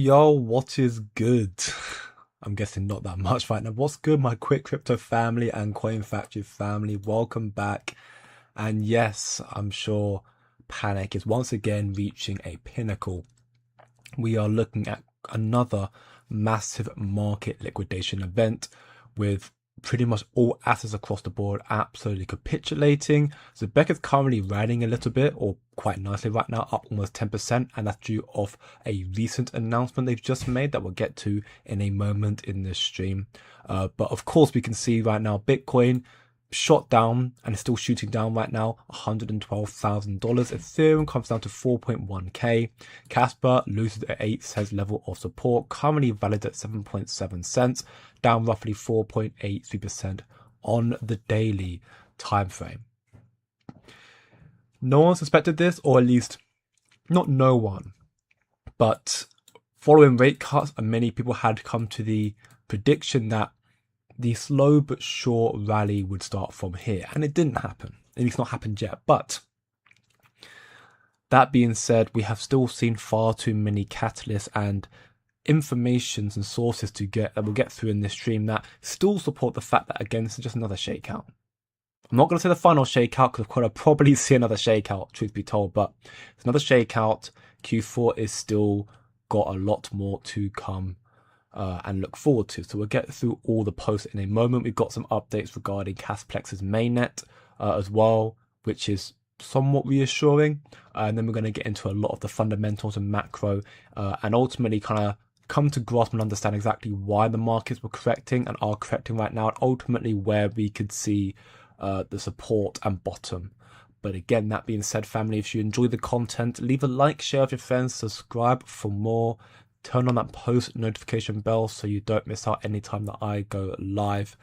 Yo, what is good? I'm guessing not that much right now. What's good, my quick crypto family and Coin Factory family? Welcome back. And yes, I'm sure panic is once again reaching a pinnacle. We are looking at another massive market liquidation event with pretty much all assets across the board absolutely capitulating. Zbec is currently riding a little bit, or quite nicely right now, up almost 10%, and that's due off a recent announcement they've just made that we'll get to in a moment in this stream. But of course, we can see right now Bitcoin shot down and is still shooting down right now, $112,000. Ethereum comes down to 4.1k. Kaspa loses at 8 cents level of support, currently valued at 7.7 cents, down roughly 4.83% on the daily time frame. No one suspected this, or at least not no one, but following rate cuts, many people had come to the prediction that the slow but sure rally would start from here, and it didn't happen. At least not happened yet. But that being said, we have still seen far too many catalysts and informations and sources that we'll get through in this stream that still support the fact that, again, this is just another shakeout. I'm not going to say the final shakeout because I'll probably see another shakeout, truth be told, but it's another shakeout. Q4 is still got a lot more to come and look forward to. So we'll get through all the posts in a moment. We've got some updates regarding Kasplex's mainnet as well, which is somewhat reassuring. And then we're going to get into a lot of the fundamentals and macro and ultimately kind of come to grasp and understand exactly why the markets were correcting and are correcting right now, and ultimately where we could see the support and bottom. But again, that being said, family, if you enjoy the content, leave a like, share with your friends, subscribe for more. Turn on that post notification bell so you don't miss out anytime that I go live.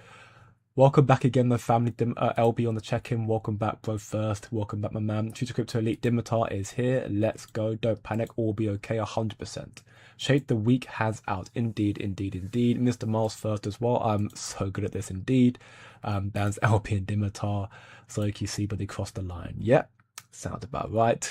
Welcome back again, the family. LB on the check-in. Welcome back, bro. First, welcome back, my man. Future Crypto Elite Dimitar is here. Let's go. Don't panic. All be okay. 100%. Shape the week has out. Indeed, indeed, indeed. Mr. Miles first as well. I'm so good at this, indeed. That's LB and Dimitar. So you see, but they crossed the line. Yep, sounds about right.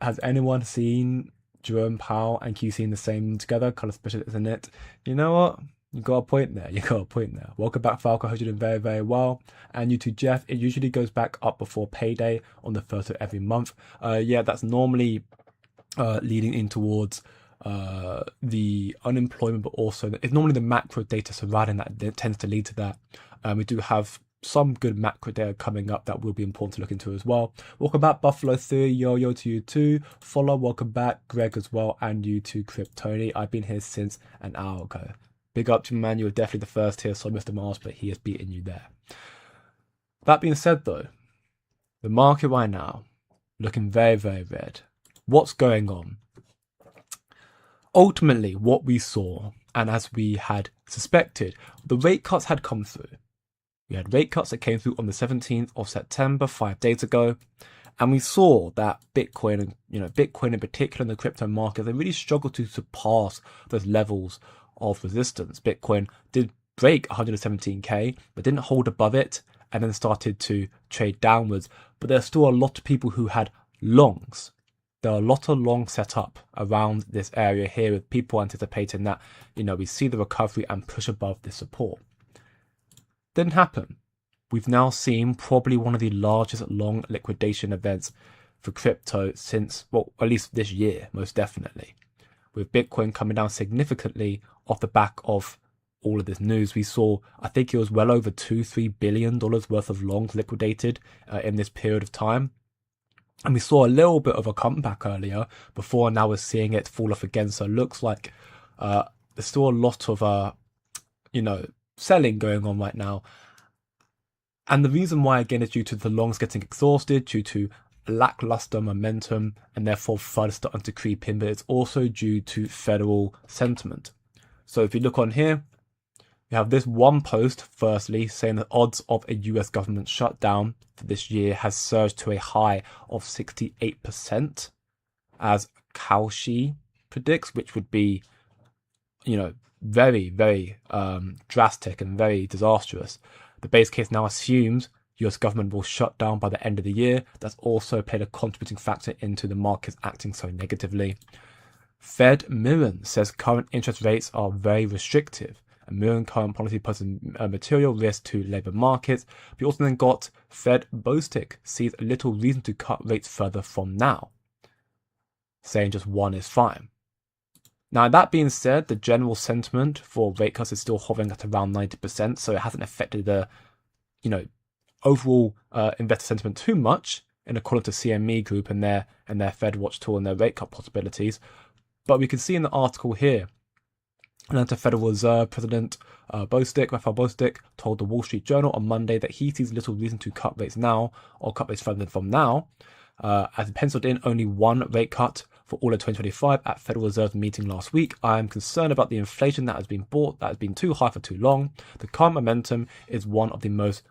Has anyone seen Jerome Powell and QC in the same together? Kind of special, isn't it? You know what? You got a point there. You got a point there. Welcome back, Falco. Hope you're doing very, very well. And you too, Jeff. It usually goes back up before payday on the first of every month. Yeah, that's normally leading in towards the unemployment, but also it's normally the macro data surrounding that tends to lead to that. We do have some good macro data coming up that will be important to look into as well. Welcome back, Buffalo 3, yo to you too. Follow, welcome back, Greg as well, and you too, Cryptony. I've been here since an hour ago. Big up to you, man. You were definitely the first here, so Mr. Mars, but he has beaten you there. That being said, though, the market right now looking very, very red. What's going on? Ultimately, what we saw, and as we had suspected, the rate cuts had come through. We had rate cuts that came through on the 17th of September, 5 days ago. And we saw that Bitcoin, and Bitcoin in particular in the crypto market, they really struggled to surpass those levels of resistance. Bitcoin did break 117k, but didn't hold above it, and then started to trade downwards. But there's still a lot of people who had longs. There are a lot of longs set up around this area here, with people anticipating that, we see the recovery and push above this support. Didn't happen. We've now seen probably one of the largest long liquidation events for crypto since, well, at least this year, most definitely. With Bitcoin coming down significantly off the back of all of this news, we saw, I think it was well over $2-3 billion worth of longs liquidated in this period of time. And we saw a little bit of a comeback earlier before, now we're seeing it fall off again. So it looks like there's still a lot of, selling going on right now. And the reason why, again, is due to the longs getting exhausted, due to lackluster momentum, and therefore FUD starting to creep in, but it's also due to federal sentiment. So if you look on here, we have this one post, firstly, saying that odds of a US government shutdown for this year has surged to a high of 68%, as Kalshi predicts, which would be, very, very drastic and very disastrous. The base case now assumes US government will shut down by the end of the year. That's also played a contributing factor into the markets acting so negatively. Fed Mirren says current interest rates are very restrictive. And Mirren current policy poses a material risk to labour markets. We also then got Fed Bostic sees little reason to cut rates further from now, saying just one is fine. Now, that being said, the general sentiment for rate cuts is still hovering at around 90%, so it hasn't affected the, overall investor sentiment too much, in accordance to CME Group and their Fed Watch tool and their rate cut possibilities. But we can see in the article here, Atlanta Federal Reserve President Raphael Bostic, told the Wall Street Journal on Monday that he sees little reason to cut rates now or cut rates further from now, as he penciled in only one rate cut for all of 2025 at Federal Reserve's meeting last week. I am concerned about the inflation that has been bought, that has been too high for too long. The current moment is one of the most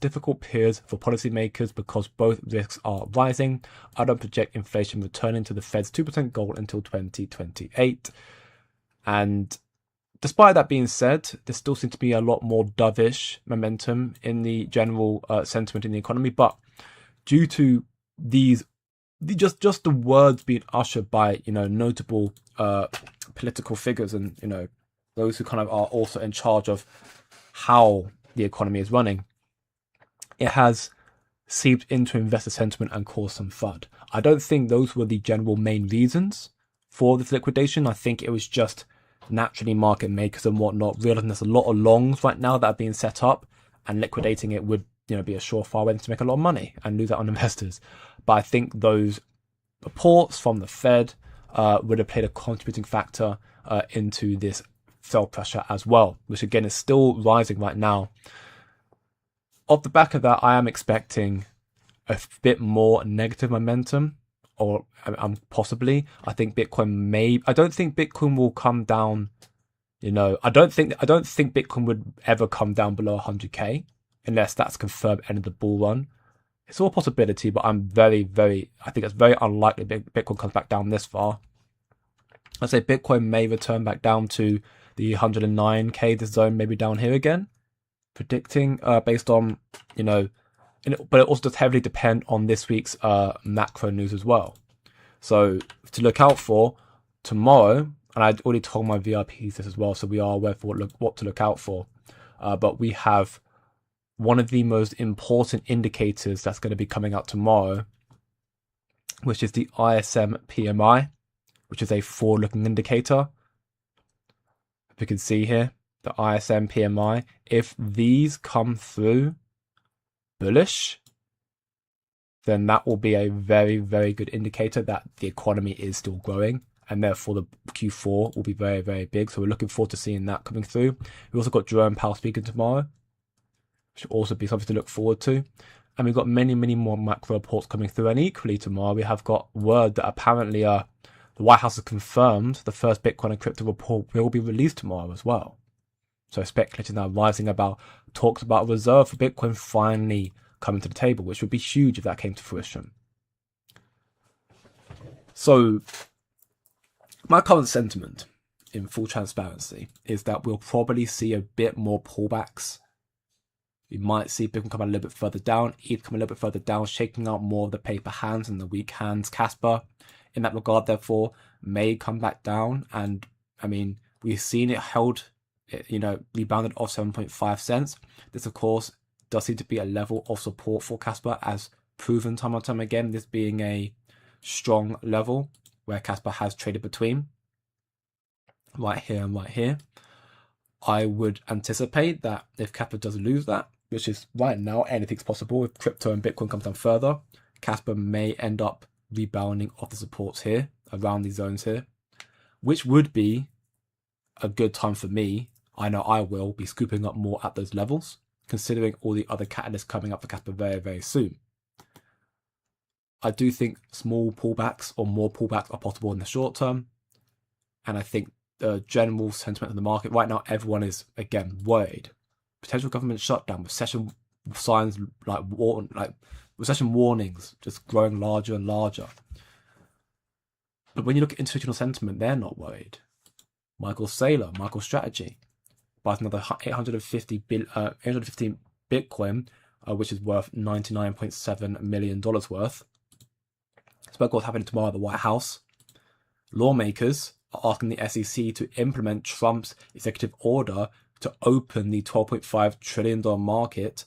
difficult periods for policymakers because both risks are rising. I don't project inflation returning to the Fed's 2% goal until 2028. And despite that being said, there still seems to be a lot more dovish momentum in the general sentiment in the economy. But due to just the words being ushered by notable political figures and those who kind of are also in charge of how the economy is running, it has seeped into investor sentiment and caused some FUD. I don't think those were the general main reasons for this liquidation. I think it was just naturally market makers and whatnot realizing there's a lot of longs right now that are being set up, and liquidating it would be a surefire way to make a lot of money and lose out on investors. But I think those reports from the Fed would have played a contributing factor into this sell pressure as well, which again is still rising right now. Off the back of that, I am expecting a bit more negative momentum, or possibly. I think Bitcoin I don't think Bitcoin will come down. I don't think Bitcoin would ever come down below 100k. Unless that's confirmed end of the bull run. It's all a possibility, but I think it's very unlikely Bitcoin comes back down this far. I'd say Bitcoin may return back down to the 109k, this zone, maybe down here again. Predicting based on, but it also does heavily depend on this week's macro news as well. So to look out for tomorrow, and I already told my VIPs this as well, so we are aware for what to look out for. But we have one of the most important indicators that's going to be coming out tomorrow, which is the ISM PMI, which is a forward-looking indicator. If you can see here, the ISM PMI, if these come through bullish, then that will be a very, very good indicator that the economy is still growing, and therefore the Q4 will be very, very big. So we're looking forward to seeing that coming through. We've also got Jerome Powell speaking tomorrow, which will also be something to look forward to. And we've got many, many more macro reports coming through. And equally tomorrow, we have got word that apparently the White House has confirmed the first Bitcoin and crypto report will be released tomorrow as well. So speculation now rising about talks about a reserve for Bitcoin finally coming to the table, which would be huge if that came to fruition. So my current sentiment, in full transparency, is that we'll probably see a bit more pullbacks. We might see Bitcoin come a little bit further down, ETH come a little bit further down, shaking out more of the paper hands and the weak hands. Kaspa, in that regard, therefore, may come back down. And I mean, we've seen it held, rebounded off 7.5 cents. This, of course, does seem to be a level of support for Kaspa, as proven time and time again, this being a strong level where Kaspa has traded between right here and right here. I would anticipate that if Kaspa does lose that, which is right now, anything's possible. If crypto and Bitcoin comes down further, Kaspa may end up rebounding off the supports here, around these zones here, which would be a good time for me. I know I will be scooping up more at those levels, considering all the other catalysts coming up for Kaspa very, very soon. I do think small pullbacks or more pullbacks are possible in the short term. And I think the general sentiment of the market right now, everyone is again worried. Potential government shutdown, recession signs like recession warnings just growing larger and larger. But when you look at institutional sentiment, they're not worried. Michael Saylor, MicroStrategy, buys another 850 Bitcoin, which is worth $99.7 million worth. Spoke what's happening tomorrow at the White House. Lawmakers are asking the SEC to implement Trump's executive order to open the $12.5 trillion market,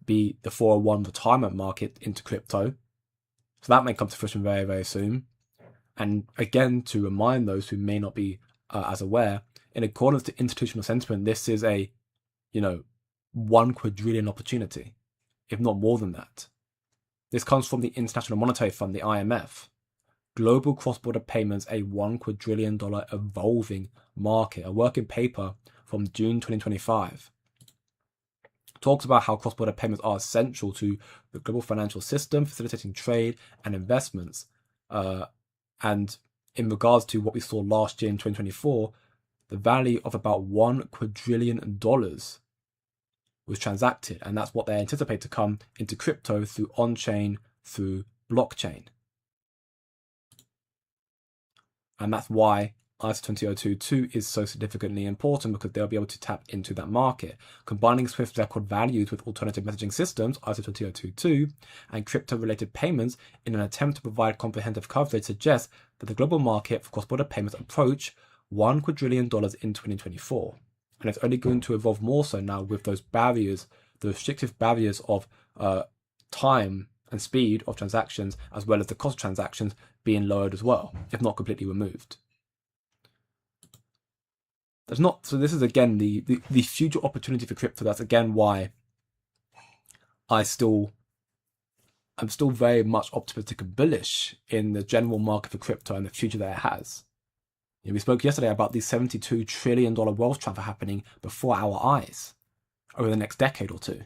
be the 401 retirement market, into crypto. So that may come to fruition very, very soon. And again, to remind those who may not be as aware, in accordance to institutional sentiment, this is a, 1 quadrillion opportunity, if not more than that. This comes from the International Monetary Fund, the IMF. Global cross-border payments, a $1 quadrillion evolving market, a working paper from June 2025. Talks about how cross-border payments are essential to the global financial system, facilitating trade and investments. And in regards to what we saw last year in 2024, the value of about $1 quadrillion was transacted, and that's what they anticipate to come into crypto through on-chain, through blockchain. And that's why ISO 20022 is so significantly important, because they'll be able to tap into that market. Combining Swift record values with alternative messaging systems, ISO 20022, and crypto-related payments in an attempt to provide comprehensive coverage suggests that the global market for cross-border payments approach $1 quadrillion in 2024. And it's only going to evolve more so now with those barriers, the restrictive barriers of time and speed of transactions, as well as the cost of transactions being lowered as well, if not completely removed. So this is again the future opportunity for crypto. That's again why I'm still very much optimistic and bullish in the general market for crypto and the future that it has. We spoke yesterday about the $72 trillion wealth transfer happening before our eyes over the next decade or two.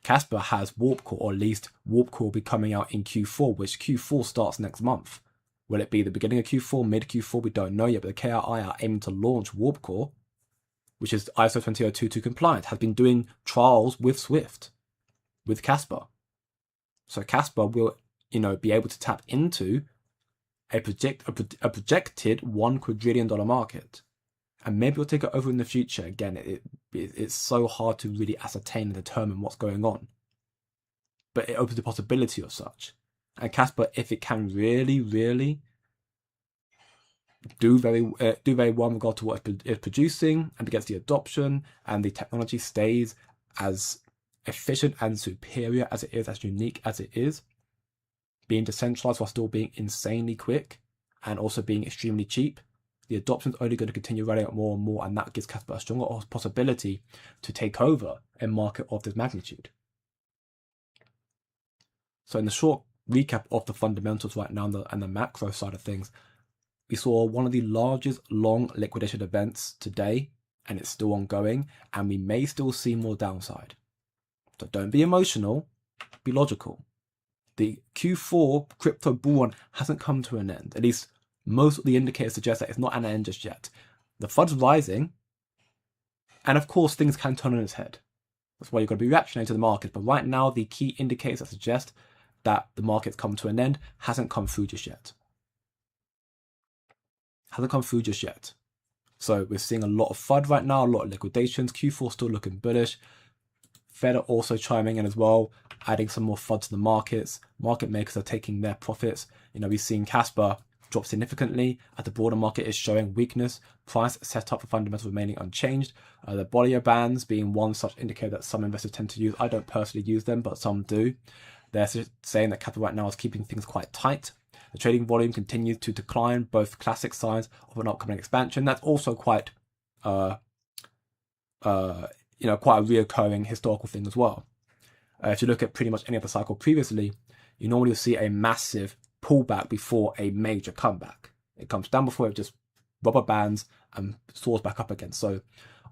Kaspa has Warp Core, or at least Warp Core will be coming out in Q4, which Q4 starts next month. Will it be the beginning of Q4, mid Q4? We don't know yet, but the KRI are aiming to launch Warp Core, which is ISO 20022 compliant, has been doing trials with Swift, with Kaspa. So Kaspa will, be able to tap into a projected $1 quadrillion market, and maybe we'll take it over in the future. Again, it's so hard to really ascertain and determine what's going on, but it opens the possibility of such. And Kaspa, if it can really do very well in regard to what it's producing and gets the adoption, and the technology stays as efficient and superior as it is, as unique as it is, being decentralized while still being insanely quick and also being extremely cheap, the adoption is only going to continue running out more and more, and that gives Kaspa a stronger possibility to take over a market of this magnitude. So in the short recap of the fundamentals right now and the macro side of things, we saw one of the largest long liquidation events today, and it's still ongoing, and we may still see more downside. So don't be emotional, be logical. The Q4 crypto bull run hasn't come to an end. At least most of the indicators suggest that it's not at an end just yet. The FUD's rising, and of course things can turn on its head. That's why you've got to be reactionary to the market. But right now, the key indicators that suggest that the market's come to an end hasn't come through just yet. So we're seeing a lot of FUD right now, a lot of liquidations. Q4 still looking bullish. Fed are also chiming in as well, adding some more FUD to the markets. Market makers are taking their profits. We've seen Kaspa drop significantly as the broader market is showing weakness. Price set up for fundamentals remaining unchanged. The Bollinger Bands being one such indicator that some investors tend to use. I don't personally use them, but some do. They're saying that capital right now is keeping things quite tight. The trading volume continues to decline, both classic signs of an upcoming expansion. That's also quite quite a reoccurring historical thing as well. If you look at pretty much any other cycle previously, you normally see a massive pullback before a major comeback. It comes down before it just rubber bands and soars back up again. So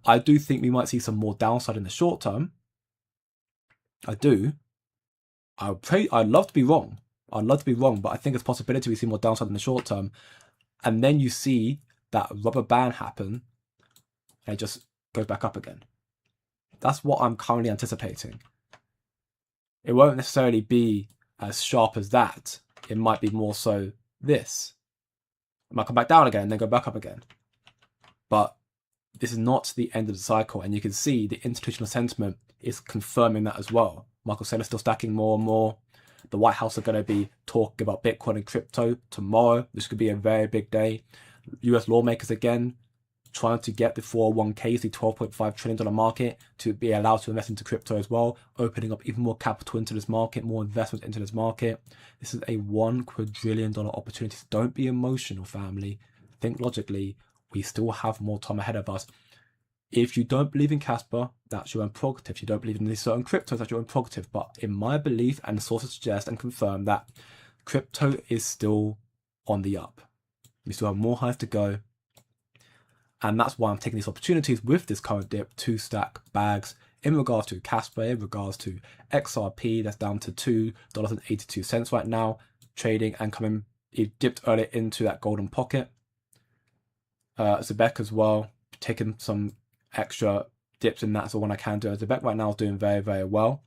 I do think we might see some more downside in the short term. I do. I'd love to be wrong. But I think it's a possibility we see more downside in the short term. And then you see that rubber band happen and it just goes back up again. That's what I'm currently anticipating. It won't necessarily be as sharp as that. It might be more so this. It might come back down again and then go back up again. But this is not the end of the cycle. And you can see the institutional sentiment is confirming that as well. Michael Saylor still stacking more and more. The White House are going to be talking about Bitcoin and crypto tomorrow. This could be a very big day. US lawmakers again trying to get the 401ks, the $12.5 trillion market, to be allowed to invest into crypto as well, opening up even more capital into this market, more investment into this market. This is a $1 quadrillion opportunity. So don't be emotional, family. Think logically. We still have more time ahead of us. If you don't believe in Kaspa, that's your own prerogative. If you don't believe in these certain cryptos, that's your own prerogative. But in my belief, and the sources suggest and confirm, that crypto is still on the up. We still have more highs to go. And that's why I'm taking these opportunities with this current dip to stack bags in regards to Kaspa, in regards to XRP, that's down to $2.82 right now, trading and coming, it dipped earlier into that golden pocket. Zbec as well, taking some extra dips in that, so one I can do. Zbec right now is doing very, very well.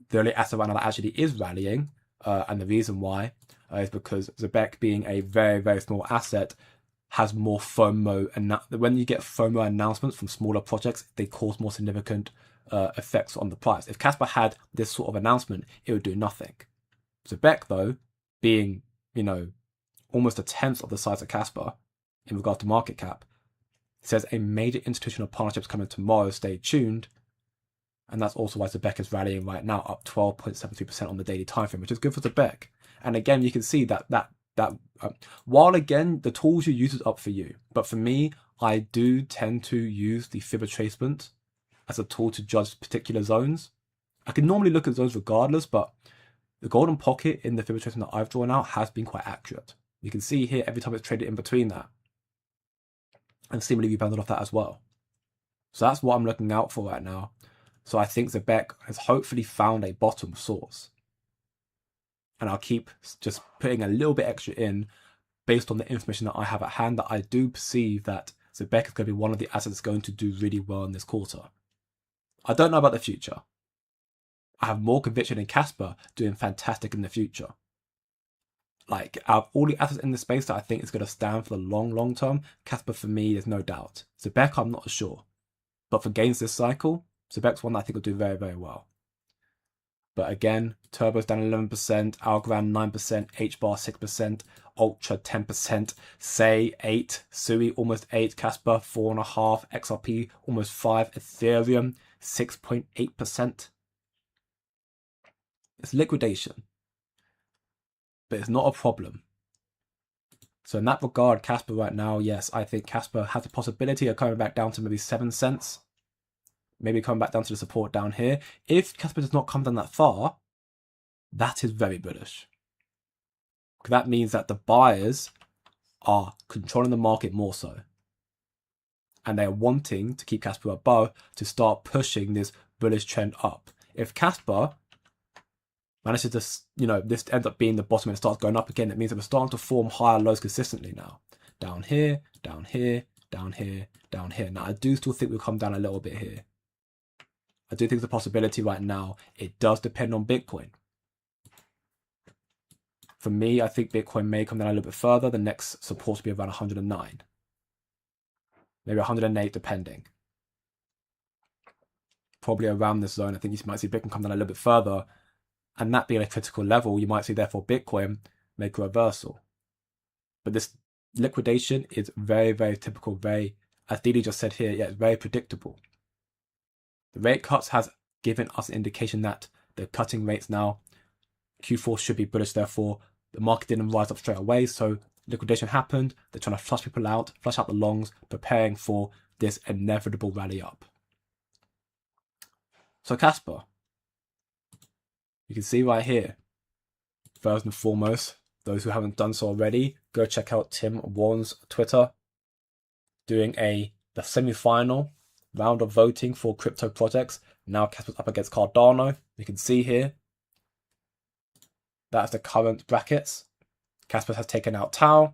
The only asset right now that actually is rallying, and the reason why is because Zbec, being a very, very small asset, has more FOMO, and when you get FOMO announcements from smaller projects, they cause more significant effects on the price. If Kaspa had this sort of announcement, it would do nothing. Zbec, though, being, you know, almost a tenth of the size of Kaspa in regard to market cap, says a major institutional partnership's coming tomorrow, stay tuned. And that's also why Zbec is rallying right now, up 12.73% on the daily time frame, which is good for Zbec. And again, you can see that while again the tools you use is up for you, but for me, I do tend to use the fib retracement as a tool to judge particular zones. I can normally look at zones regardless, but the golden pocket in the fib retracement that I've drawn out has been quite accurate. You can see here every time it's traded in between that, and seemingly rebounded off that as well. So that's what I'm looking out for right now. So I think Zbec has hopefully found a bottom source. And I'll keep just putting a little bit extra in based on the information that I have at hand, that I do perceive that Zbec is going to be one of the assets that's going to do really well in this quarter. I don't know about the future. I have more conviction in Kaspa doing fantastic in the future. Like, out of all the assets in the space that I think is going to stand for the long term, Kaspa for me, there's no doubt. Zbec, I'm not sure. But for gains this cycle, Zbec's one that I think will do very, very well. But again, Turbo's down 11%, Algorand 9%, HBAR 6%, Ultra 10%, Say 8%, Sui almost 8%, Kaspa 4.5%, XRP almost 5%, Ethereum 6.8%. It's liquidation, but it's not a problem. So in that regard, Kaspa right now, yes, I think Kaspa has the possibility of coming back down to maybe 7 cents. Maybe coming back down to the support down here. If Kaspa does not come down that far, that is very bullish. Because that means that the buyers are controlling the market more so. And they are wanting to keep Kaspa above to start pushing this bullish trend up. If Kaspa manages to, this ends up being the bottom and it starts going up again, it means that we're starting to form higher lows consistently now. Down here, down here, down here, down here. Now, I do still think we'll come down a little bit here. I do think there's a possibility right now. It does depend on Bitcoin. For me, I think Bitcoin may come down a little bit further. The next support will be around 109. Maybe 108, depending. Probably around this zone. I think you might see Bitcoin come down a little bit further. And that being a critical level, you might see, therefore, Bitcoin make a reversal. But this liquidation is very, very typical. Very, as Didi just said here, yeah, it's very predictable. The rate cuts has given us an indication that they're cutting rates now. Q4 should be bullish, therefore. The market didn't rise up straight away, so liquidation happened. They're trying to flush people out, flush out the longs, preparing for this inevitable rally up. So Kaspa, you can see right here, first and foremost, those who haven't done so already, go check out Tim Warren's Twitter, doing the semi-final round of voting for crypto projects. Now Kaspa's up against Cardano. You can see here, that's the current brackets. Kaspa has taken out Tau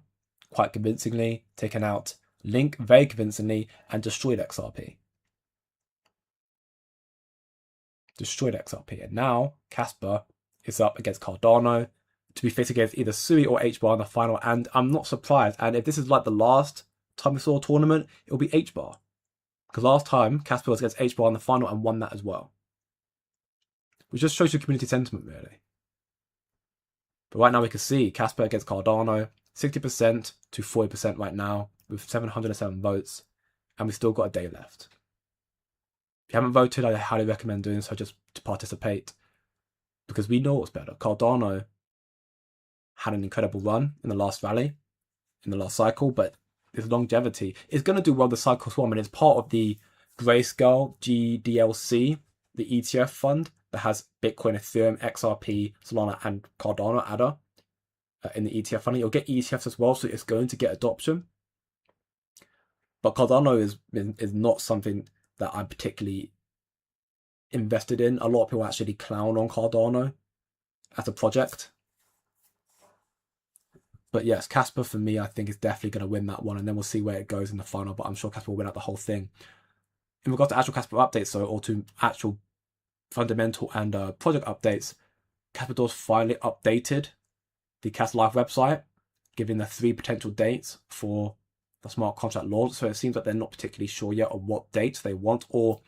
quite convincingly, taken out Link very convincingly, and destroyed XRP. And now Kaspa is up against Cardano to be faced against either Sui or HBAR in the final. And I'm not surprised. And if this is like the last time we saw a tournament, it'll be HBAR. Because last time, Kaspa was against HBAR in the final and won that as well. Which just shows you community sentiment, really. But right now we can see Kaspa against Cardano, 60% to 40% right now with 707 votes, and we've still got a day left. If you haven't voted, I highly recommend doing so just to participate, because we know what's better. Cardano had an incredible run in the last rally, in the last cycle, but its longevity is going to do well the cycle swarm, and it's part of the Grayscale GDLC, the ETF fund that has Bitcoin, Ethereum, XRP, Solana, and Cardano ADA in the ETF fund. You'll get ETFs as well, so it's going to get adoption. But Cardano is not something that I'm particularly invested in. A lot of people actually clown on Cardano as a project. But yes, Kaspa for me, I think is definitely going to win that one, and then we'll see where it goes in the final. But I'm sure Kaspa will win out the whole thing. In regards to actual Kaspa updates, though, or to actual fundamental and project updates, Kaspa finally updated the Kas Live website, giving the 3 potential dates for the smart contract launch. So it seems like they're not particularly sure yet on what dates they want, or,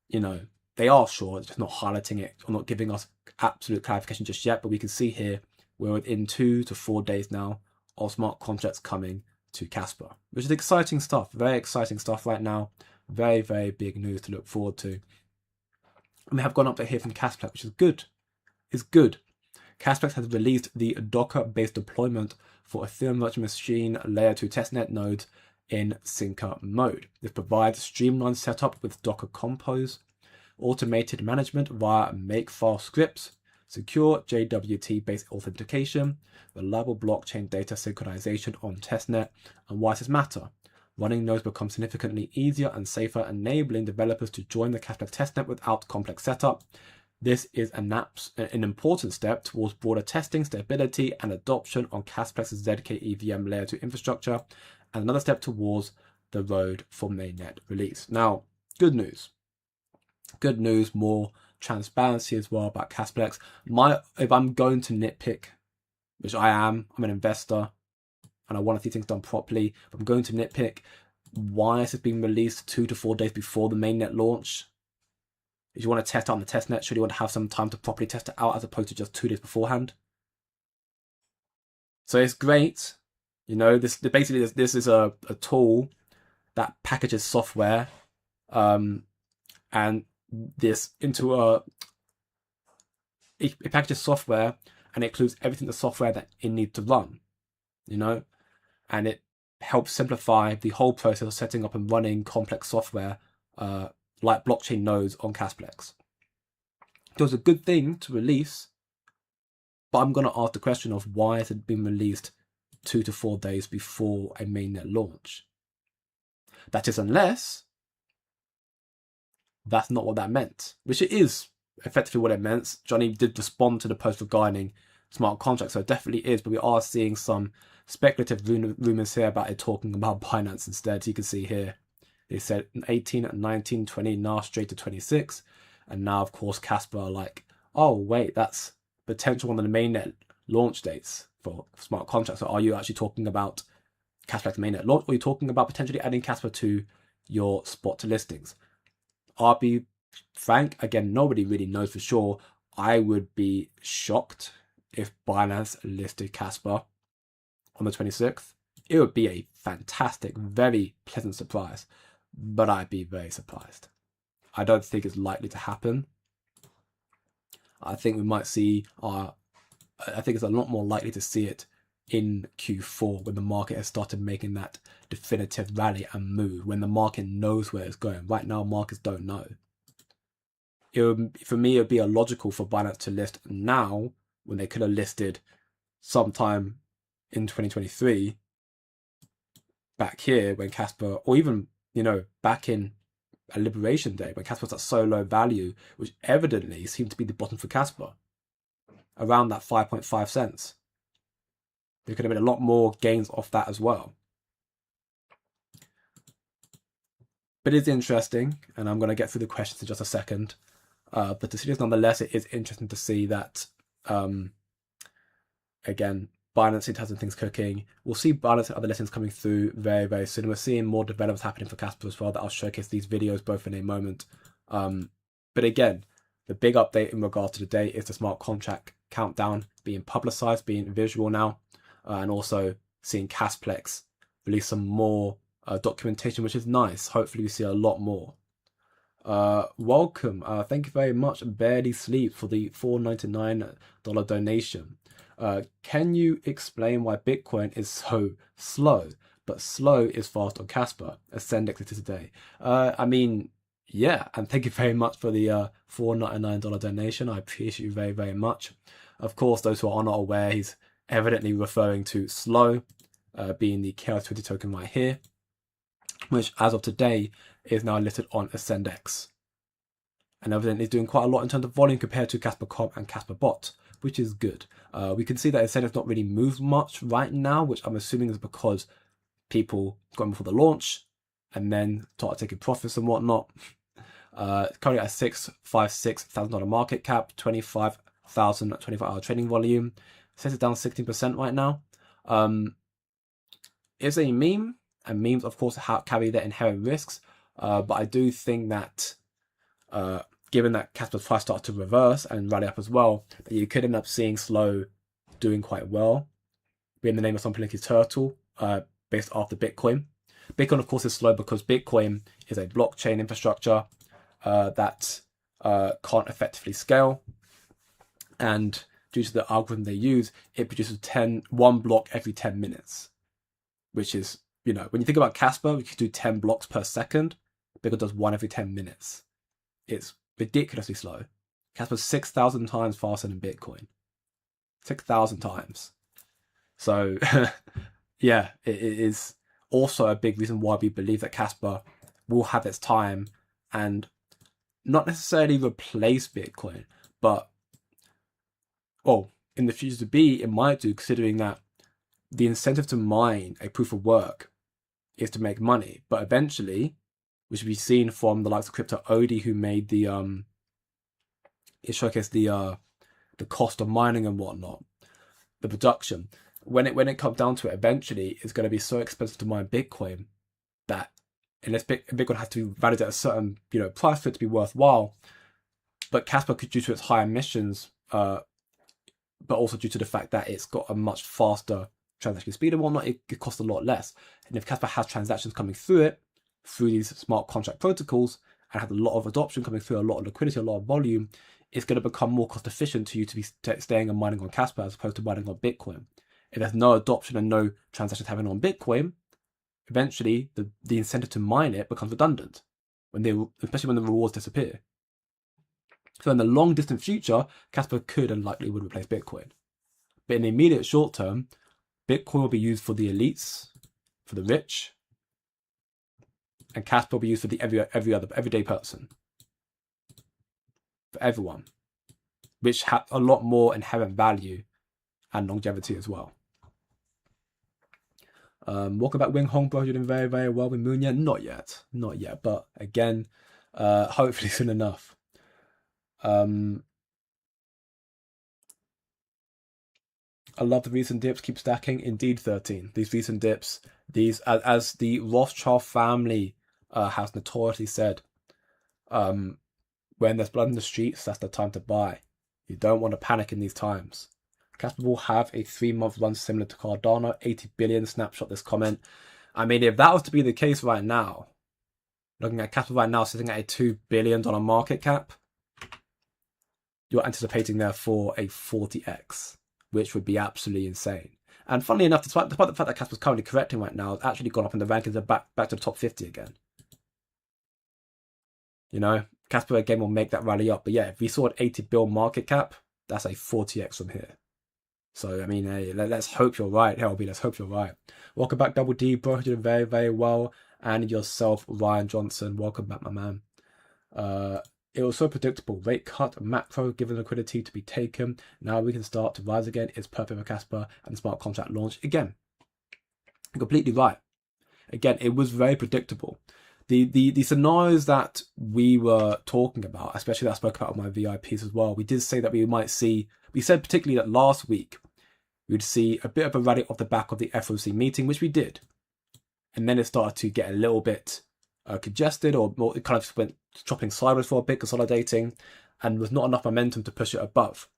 you know, they are sure, it's just not highlighting it or not giving us absolute clarification just yet. But we can see here we're within 2 to 4 days now of smart contracts coming to Kaspa, which is exciting stuff. Very exciting stuff right now. Very, very big news to look forward to. And we have gone up to here from Kasplex, which is good. It's good. Kasplex has released the Docker-based deployment for Ethereum virtual machine layer 2 testnet nodes in Syncer mode. This provides streamlined setup with Docker Compose, automated management via Makefile scripts, secure JWT-based authentication, reliable blockchain data synchronization on testnet, and why does this matter? Running nodes becomes significantly easier and safer, enabling developers to join the Kasplex testnet without complex setup. This is an important step towards broader testing, stability, and adoption on Kasplex's Zbec EVM layer 2 infrastructure, and another step towards the road for mainnet release. Now, good news. Good news, more transparency as well about Kasplex. If I'm going to nitpick, which I am, I'm an investor, and I want to see things done properly. If I'm going to nitpick, why is it being released 2 to 4 days before the mainnet launch? If you want to test out on the testnet, should you want to have some time to properly test it out as opposed to just 2 days beforehand? So it's great. You know, this is a tool that packages software and this into it packages software and it includes everything the software that it needs to run, you know, and it helps simplify the whole process of setting up and running complex software like blockchain nodes on Kasplex. It was a good thing to release, but I'm going to ask the question of why has it been released 2 to 4 days before a mainnet launch? That is, unless that's not what that meant, which it is effectively what it meant. Johnny did respond to the post regarding smart contracts, so it definitely is, but we are seeing some speculative rumors here about it talking about Binance instead. You can see here, they said 18, 19, 20, now straight to 26, and now of course Kaspa are like, oh wait, that's potential one of the mainnet launch dates for smart contracts. So are you actually talking about Kasplex mainnet launch, or are you talking about potentially adding Kaspa to your spot listings? I'll be frank, again, nobody really knows for sure. I would be shocked if Binance listed Kaspa on the 26th. It would be a fantastic, very pleasant surprise, but I'd be very surprised. I don't think it's likely to happen. I think we might see I think it's a lot more likely to see it in Q4 when the market has started making that definitive rally and move, when the market knows where it's going. Right now, markets don't know. For me, it would be illogical for Binance to list now when they could have listed sometime in 2023 back here when Kaspa, or even, you know, back in a Liberation Day when Kaspa was at so low value, which evidently seemed to be the bottom for Kaspa, around that 5.5 cents. There could have been a lot more gains off that as well. But it's interesting, and I'm going to get through the questions in just a second. But to see this, nonetheless, it is interesting to see that, again, Binance has some things cooking. We'll see Binance and other listings coming through very, very soon. We're seeing more developments happening for Kaspa as well that I'll showcase these videos both in a moment. But again, the big update in regard to the day is the smart contract countdown being publicized, being visual now, and also seeing Kasplex release some more documentation, which is nice. Hopefully we see a lot more. Welcome. Thank you very much, Barely Sleep, for the $4.99 donation. Can you explain why Bitcoin is so slow, but slow is fast on Kaspa, as Sendex it is today? I mean, yeah, and thank you very much for the $4.99 donation. I appreciate you very, very much. Of course, those who are not aware, he's evidently referring to slow, being the KYC token right here, which as of today is now listed on Sendex. And evidently is doing quite a lot in terms of volume compared to Kaspa Comp and Kaspa Bot, which is good. We can see that Sendex not really moved much right now, which I'm assuming is because people got in before the launch and then started taking profits and whatnot. Currently at $656,000 market cap, 25,000 24-hour trading volume. Says it's down 16% right now. It's a meme, and memes, of course, carry their inherent risks. But I do think that given that Kaspa's price started to reverse and rally up as well, that you could end up seeing slow doing quite well. In the name of something like Turtle, based after Bitcoin. Bitcoin, of course, is slow because Bitcoin is a blockchain infrastructure that can't effectively scale. And due to the algorithm they use, it produces 1 block every 10 minutes. Which is, you know, when you think about Kaspa, we could do 10 blocks per second. Bitcoin does 1 every 10 minutes. It's ridiculously slow. Kaspa's 6,000 times faster than Bitcoin. 6,000 times. So, yeah, it is also a big reason why we believe that Kaspa will have its time and not necessarily replace Bitcoin, but, well, in the future to be, it might do, considering that the incentive to mine a proof of work is to make money. But eventually, which we've seen from the likes of Crypto Odie, who made the it showcased the cost of mining and whatnot, the production. When it comes down to it, eventually it's going to be so expensive to mine Bitcoin that unless Bitcoin has to be valued at a certain price for it to be worthwhile. But Kaspa, due to its high emissions, but also due to the fact that it's got a much faster transaction speed and whatnot, it costs a lot less. And if Kaspa has transactions coming through it, through these smart contract protocols, and has a lot of adoption coming through, a lot of liquidity, a lot of volume, it's going to become more cost efficient to you to be staying and mining on Kaspa as opposed to mining on Bitcoin. If there's no adoption and no transactions happening on Bitcoin, eventually the incentive to mine it becomes redundant, especially when the rewards disappear. So in the long distant future, Kaspa could and likely would replace Bitcoin. But in the immediate short term, Bitcoin will be used for the elites, for the rich, and Kaspa will be used for the every other everyday person, for everyone, which has a lot more inherent value and longevity as well. Welcome back, Wing Hong, bro. You're doing very, very well with Moon yet? Not yet, but again, hopefully soon enough. I love the recent dips. Keep stacking. Indeed, 13. These recent dips, as the Rothschild family has notoriously said, when there's blood in the streets, that's the time to buy. You don't want to panic in these times. Kaspa will have a 3-month run similar to Cardano. 80 billion. Snapshot this comment. I mean, if that was to be the case right now, looking at Kaspa right now sitting at a $2 billion market cap, you're anticipating therefore a 40x, which would be absolutely insane. And funnily enough, despite the fact that Kaspa's currently correcting right now, it's actually gone up in the rankings and back to the top 50 again. Kaspa again will make that rally up. But yeah, if we saw an 80 bill market cap, that's a 40x from here. So, I mean, hey, let's hope you're right, LB. Let's hope you're right. Welcome back, Double D, bro. You're doing very, very well. And yourself, Ryan Johnson. Welcome back, my man. It was so predictable. Rate cut, macro, given liquidity to be taken. Now we can start to rise again. It's perfect for Kaspa and smart contract launch. Again, completely right. Again, it was very predictable. The scenarios that we were talking about, especially that I spoke about with my VIPs as well, we did say that we said particularly that last week, we'd see a bit of a rally off the back of the FOMC meeting, which we did. And then it started to get a little bit congested, or more, it kind of just went chopping sideways for a bit, consolidating, and was not enough momentum to push it above.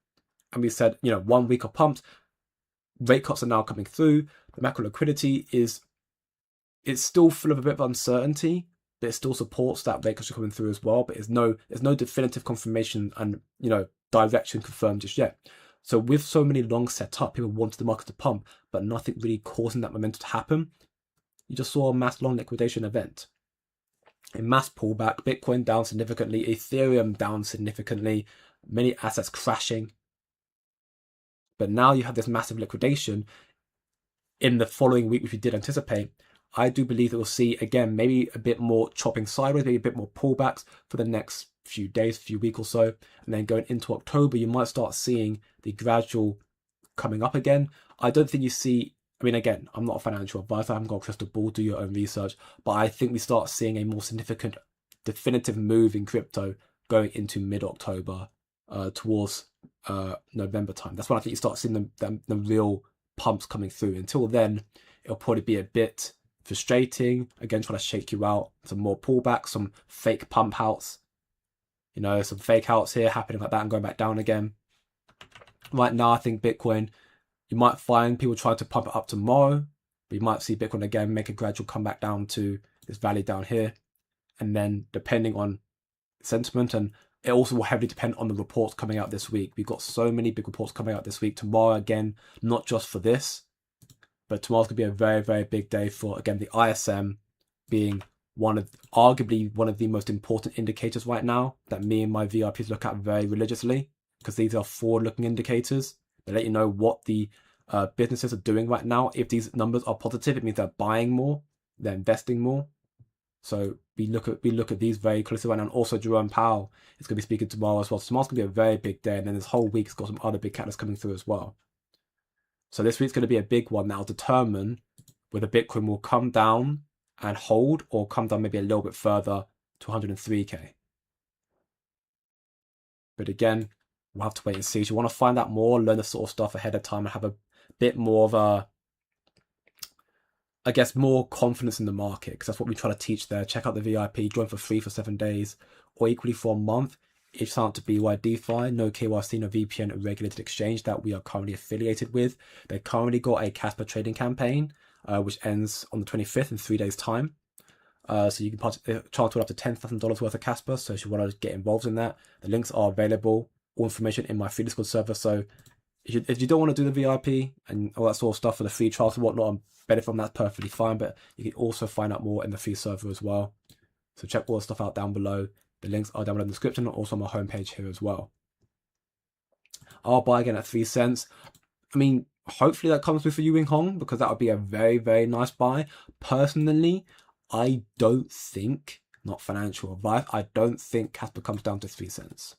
and we said, 1 week of pumps, rate cuts are now coming through. The macro liquidity it's still full of a bit of uncertainty, but it still supports that rate cuts are coming through as well. But there's no definitive confirmation and direction confirmed just yet. So with so many longs set up, people wanted the market to pump, but nothing really causing that momentum to happen. You just saw a mass long liquidation event, a mass pullback, Bitcoin down significantly, Ethereum down significantly, many assets crashing. But now you have this massive liquidation in the following week, which we did anticipate. I do believe that we'll see, again, maybe a bit more chopping sideways, maybe a bit more pullbacks for the next few days, few weeks or so. And then going into October, you might start seeing the gradual coming up again. I don't think you see, again, I'm not a financial advisor, I haven't got a crystal ball, do your own research, but I think we start seeing a more significant, definitive move in crypto going into mid-October towards November time. That's when I think you start seeing the real pumps coming through. Until then, it'll probably be a bit frustrating, again, trying to shake you out, some more pullbacks, some fake pump outs, some fake outs here happening like that and going back down again. Right now, I think Bitcoin, you might find people trying to pump it up tomorrow, but you might see Bitcoin again make a gradual comeback down to this valley down here. And then depending on sentiment, and it also will heavily depend on the reports coming out this week. We've got so many big reports coming out this week. Tomorrow, again, not just for this, but tomorrow's going to be a very, very big day for, again, the ISM being arguably one of the most important indicators right now that me and my VIPs look at very religiously, because these are forward-looking indicators. They let you know what the businesses are doing right now. If these numbers are positive, it means they're buying more, they're investing more. So we look at these very closely right now. And also Jerome Powell is going to be speaking tomorrow as well. So tomorrow's going to be a very big day, and then this whole week's got some other big catalysts coming through as well. So this week's going to be a big one that will determine whether Bitcoin will come down and hold, or come down maybe a little bit further to 103k. But again, we'll have to wait and see. If you want to find out more, learn the sort of stuff ahead of time, and have a bit more of a, more confidence in the market, because that's what we try to teach there. Check out the VIP, join for free for 7 days, or equally for a month. If you sign up to BYDFI, no KYC, no VPN, a regulated exchange that we are currently affiliated with. They currently got a Kaspa trading campaign, which ends on the 25th in 3 days' time. So you can charge up to $10,000 worth of Kaspa. So if you want to get involved in that, the links are available. All information in my free Discord server. So if you don't want to do the VIP and all that sort of stuff for the free trials and whatnot, and benefit from that, perfectly fine. But you can also find out more in the free server as well. So check all the stuff out down below. The links are down below in the description, and also on my homepage here as well. I'll buy again at 3 cents. Hopefully that comes through for you, Wing Hong, because that would be a very, very nice buy. Personally, I don't think, not financial advice, I don't think Kaspa comes down to 3 cents.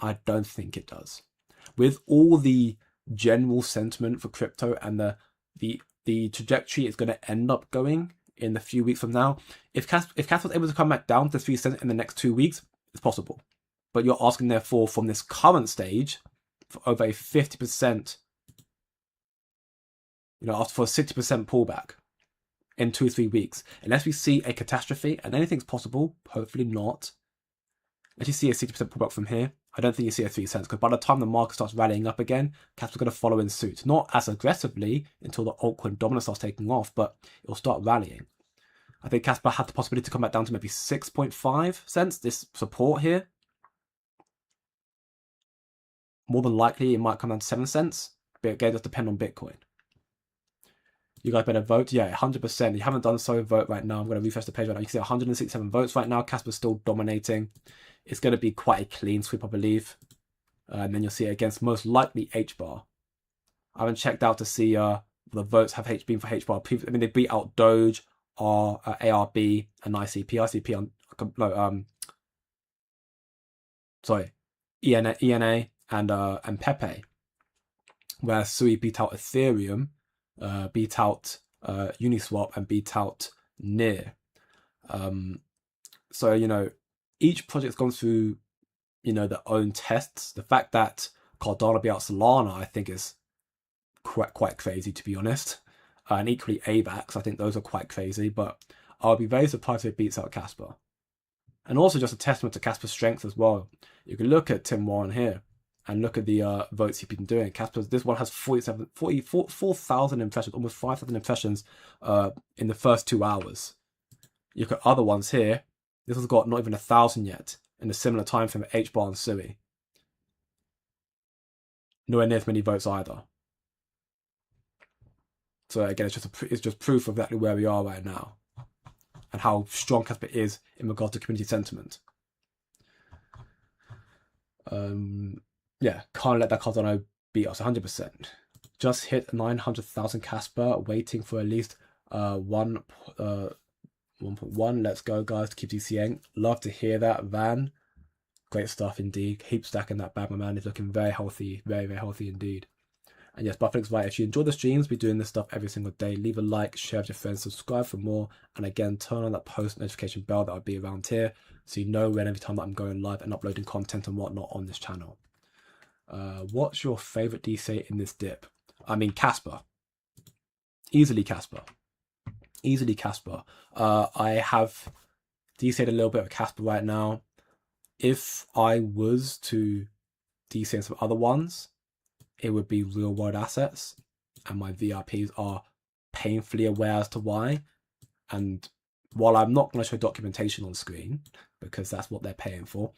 I don't think it does. With all the general sentiment for crypto and the trajectory it's going to end up going in the few weeks from now, if Kaspa was able to come back down to 3 cents in the next 2 weeks, it's possible. But you're asking, therefore, from this current stage, for over a 50%, after for a 60% pullback in 2 or 3 weeks, unless we see a catastrophe, and anything's possible, hopefully not. Unless you see a 60% pullback from here, I don't think you see a 3 cents, because by the time the market starts rallying up again, Kaspa's going to follow in suit. Not as aggressively until the altcoin dominance starts taking off, but it'll start rallying. I think Kaspa had the possibility to come back down to maybe 6.5 cents, this support here. More than likely, it might come down to 7 cents, but again, it does depend on Bitcoin. You guys better vote. Yeah, 100%. If you haven't done so, vote right now. I'm going to refresh the page right now. You can see 167 votes right now. Kaspa's still dominating. It's going to be quite a clean sweep, I believe. And then you'll see it against most likely H-bar. I haven't checked out to see the votes have been for H-bar. They beat out Doge, ARB, and ICP. ENA and Pepe. Whereas Sui beat out Ethereum, beat out Uniswap, and beat out NIR. So, each project's gone through, their own tests. The fact that Cardano beat out Solana, I think, is quite crazy, to be honest. And equally AVAX, I think those are quite crazy. But I'll be very surprised if it beats out Kaspa. And also just a testament to Kaspa's strength as well. You can look at Tim Warren here, and look at the votes you've been doing. Kaspa's, this one has 4,000 impressions, almost 5,000 impressions in the first 2 hours. You look at other ones here. This has got not even 1,000 yet in a similar time frame at HBAR and Sui. Nowhere near as many votes either. So again, it's just proof of exactly where we are right now and how strong Kaspa is in regards to community sentiment. Yeah, can't let that Cardano beat us 100%. Just hit 900,000 Kaspa, waiting for at least 1.1. Let's go, guys, to keep DCing. Love to hear that, Van. Great stuff indeed. Keep stacking that bag, my man. Is looking very healthy, very, very healthy indeed. And yes, Buffett's right. If you enjoy the streams, we're doing this stuff every single day. Leave a like, share with your friends, subscribe for more. And again, turn on that post notification bell that will be around here so you know when every time that I'm going live and uploading content and whatnot on this channel. What's your favorite DCA in this dip? I mean, Kaspa. Easily Kaspa. Easily Kaspa. I have DCA'd a little bit of Kaspa right now. If I was to DCA some other ones, it would be real world assets, and my VIPs are painfully aware as to why. And while I'm not going to show documentation on screen because that's what they're paying for,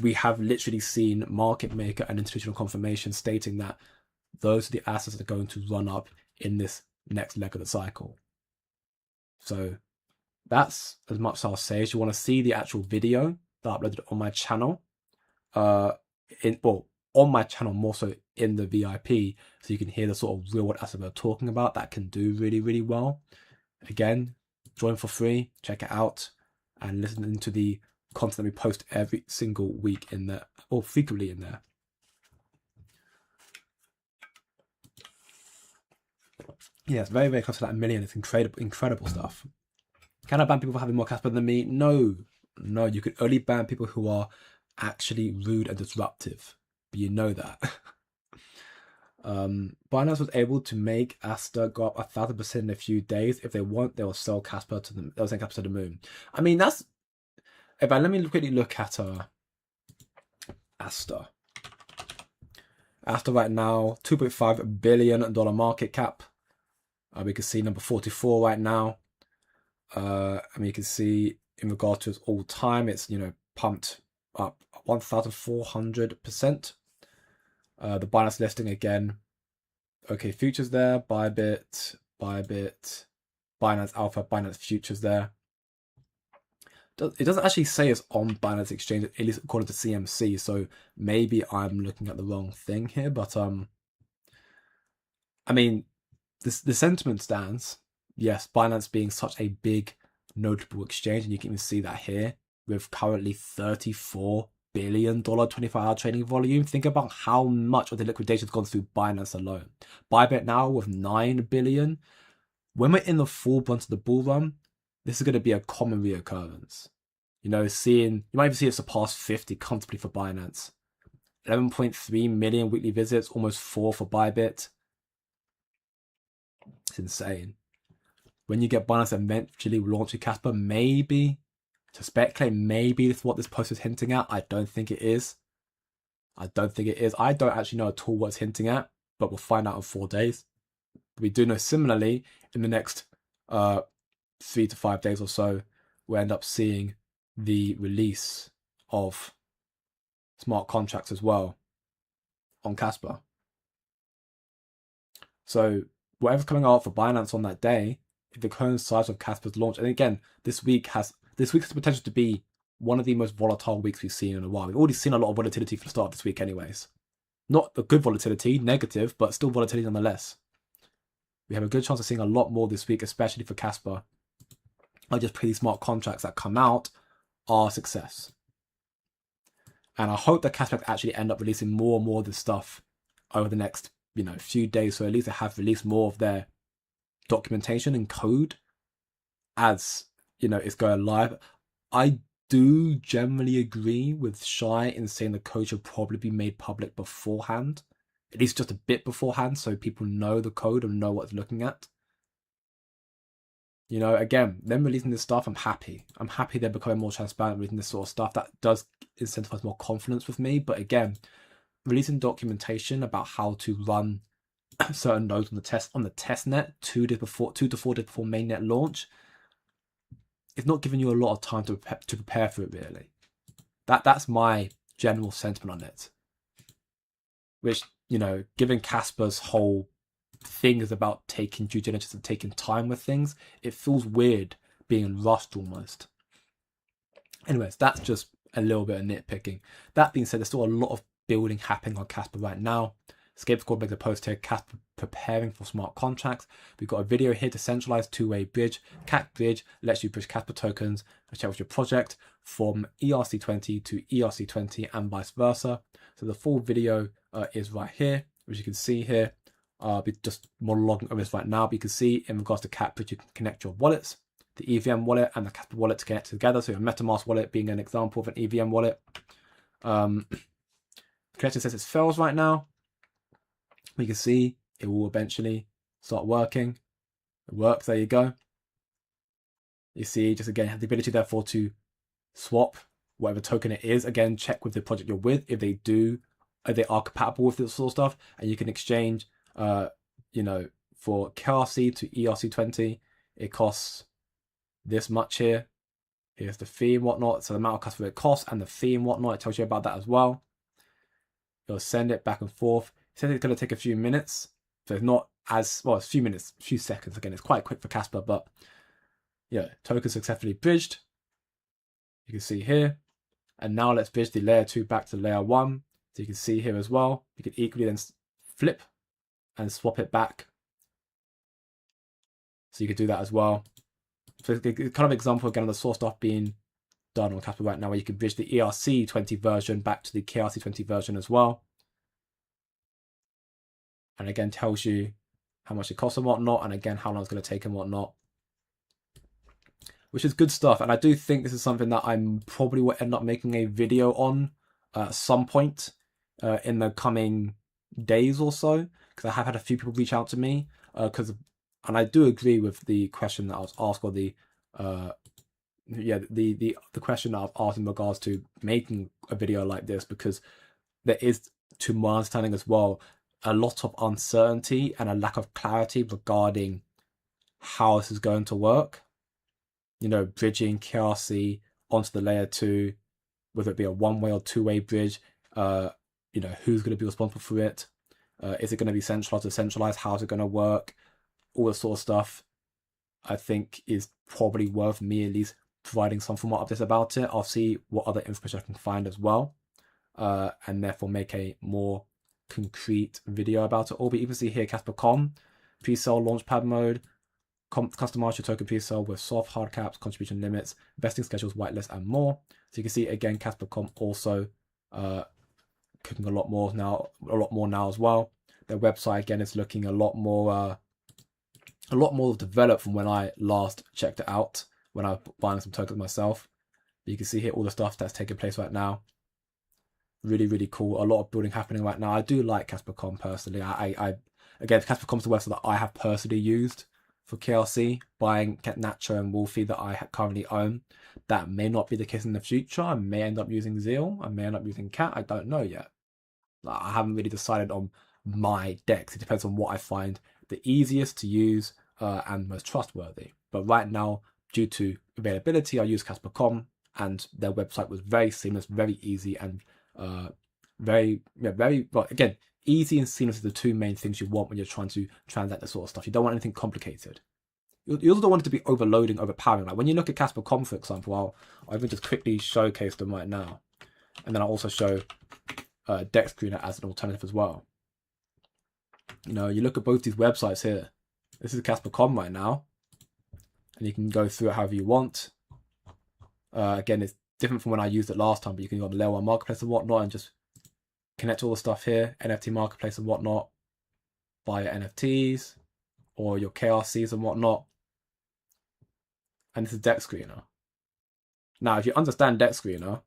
we have literally seen market maker and institutional confirmation stating that those are the assets that are going to run up in this next leg of the cycle. So that's as much as I'll say. If you want to see the actual video that I uploaded on my channel, on my channel, more so in the VIP, so you can hear the sort of real world assets we're talking about that can do really, really well. Again, join for free, check it out, and listen to the content that we post every single week in there, or frequently in there. Yeah, it's very, very close to that 1 million. It's incredible stuff. Can I ban people for having more Kaspa than me? No. You can only ban people who are actually rude and disruptive. But you know that. Binance was able to make Asta go up 1,000% in a few days. If they want, they will sell Kaspa to them. They'll send Kaspa to the moon. I mean, that's. Let me quickly look at Asta. Asta right now, $2.5 billion market cap. We can see number 44 right now. I mean, you can see in regard to its all time, it's pumped up 1,400%. The Binance listing again. Okay, futures there. Bybit, Binance Alpha, Binance futures there. It doesn't actually say it's on Binance Exchange, at least according to CMC. So maybe I'm looking at the wrong thing here. But I mean, the sentiment stands. Yes, Binance being such a big, notable exchange, and you can even see that here with currently $34 billion 24-hour trading volume. Think about how much of the liquidation has gone through Binance alone. Bybit now with $9 billion. When we're in the full brunt of the bull run, this is going to be a common reoccurrence. You might even see it surpass 50 comfortably for Binance. 11.3 million weekly visits, almost 4 for Bybit. It's insane. When you get Binance eventually launching Kaspa, maybe, to speculate, maybe this is what this post is hinting at. I don't think it is. I don't actually know at all what it's hinting at, but we'll find out in 4 days. We do know similarly, in the next 3 to 5 days or so, we'll end up seeing the release of smart contracts as well on Kaspa. So whatever's coming out for Binance on that day, if it coincides with Kaspa's launch, and again, this week has the potential to be one of the most volatile weeks we've seen in a while. We've already seen a lot of volatility for the start of this week anyways. Not the good volatility, negative, but still volatility nonetheless. We have a good chance of seeing a lot more this week, especially for Kaspa. I just pray these smart contracts that come out are a success. And I hope that Kasplex actually end up releasing more and more of this stuff over the next few days, so at least they have released more of their documentation and code as it's going live. I do generally agree with Shy in saying the code should probably be made public beforehand, at least just a bit beforehand, so people know the code and know what it's looking at. Again, them releasing this stuff, I'm happy they're becoming more transparent, releasing this sort of stuff. That does incentivize more confidence with me. But again, releasing documentation about how to run certain nodes on the test net 2 to 4 days before mainnet launch, it's not giving you a lot of time to prepare for it, really. That's my general sentiment on it. Which, you know, given Kaspa's whole thing is about taking due diligence and taking time with things, it feels weird being rushed almost. Anyways, that's just a little bit of nitpicking. That being said, there's still a lot of building happening on Kaspa right now. Escape Squad makes a post here, Kaspa preparing for smart contracts. We've got a video here, decentralized two-way bridge. Cat Bridge lets you bridge Kaspa tokens and share with your project from ERC20 to ERC20 and vice versa. So the full video is right here, which you can see here. Be just monologuing over this right now, but you can see in regards to Cat Bridge, you can connect your wallets, the EVM wallet and the Kaspa wallet to connect together. So your MetaMask wallet being an example of an EVM wallet. Connection says it fails right now. You can see it will eventually start working. It works, there you go. You see, just again, have the ability therefore to swap whatever token it is. Again, check with the project you're with if they are compatible with this sort of stuff, and you can exchange you know, for KRC to ERC20, it costs this much here. Here's the fee and whatnot. So the amount of Kaspa it costs and the fee and whatnot, it tells you about that as well. You'll send it back and forth. It says it's going to take a few minutes. So it's not as, well, it's a few minutes, a few seconds. Again, it's quite quick for Kaspa, but yeah, token successfully bridged. You can see here. And now let's bridge the layer 2 back to layer 1. So you can see here as well. You can equally then flip and swap it back. So you could do that as well. So it's kind of example again of the sort of stuff being done on Kaspa right now, where you can bridge the ERC20 version back to the KRC20 version as well. And again, tells you how much it costs and whatnot, and again, how long it's going to take and whatnot. Which is good stuff. And I do think this is something that I'm probably will end up making a video on at some point in the coming days or so, because I have had a few people reach out to me and I do agree with the question that I was asked, or the question that I've asked in regards to making a video like this, because there is, to my understanding as well, a lot of uncertainty and a lack of clarity regarding how this is going to work. You know, bridging KRC onto the layer 2, whether it be a one-way or two-way bridge, you know, who's going to be responsible for it? Is it going to be centralized or decentralized? How's it going to work? All this sort of stuff, I think, is probably worth me at least providing some form of this about it. I'll see what other information I can find as well, and therefore make a more concrete video about it. Or we even see here Kaspa.com, pre-sale launchpad mode, customize your token pre-sale with soft hard caps, contribution limits, vesting schedules, whitelist, and more. So you can see again, Kaspa.com also cooking a lot more now as well. Their website again is looking a lot more developed from when I last checked it out, when I was buying some tokens myself. But you can see here all the stuff that's taking place right now. Really, really cool. A lot of building happening right now. I do like Kaspa.com personally. Again, Kaspa.com is the website that I have personally used for KRC, buying Nacho and Wolfie that I currently own. That may not be the case in the future. I may end up using Zeal. I may end up using Cat. I don't know yet. I haven't really decided on my decks. It depends on what I find the easiest to use and most trustworthy. But right now, due to availability, I use Kaspa.com, and their website was very seamless, very easy, and very well. Again, easy and seamless are the two main things you want when you're trying to transact this sort of stuff. You don't want anything complicated. You also don't want it to be overloading, overpowering. Like when you look at Kaspa.com, for example, I'll even just quickly showcase them right now, and then I'll also show Dex Screener as an alternative as well. You know, you look at both these websites here. This is Kaspa.com right now, and you can go through it however you want. Again, it's different from when I used it last time, but you can go on the layer 1 marketplace and whatnot and just connect all the stuff here, NFT marketplace and whatnot, buy your NFTs or your KRCs and whatnot. And this is Dex Screener. Now, if you understand Dex Screener,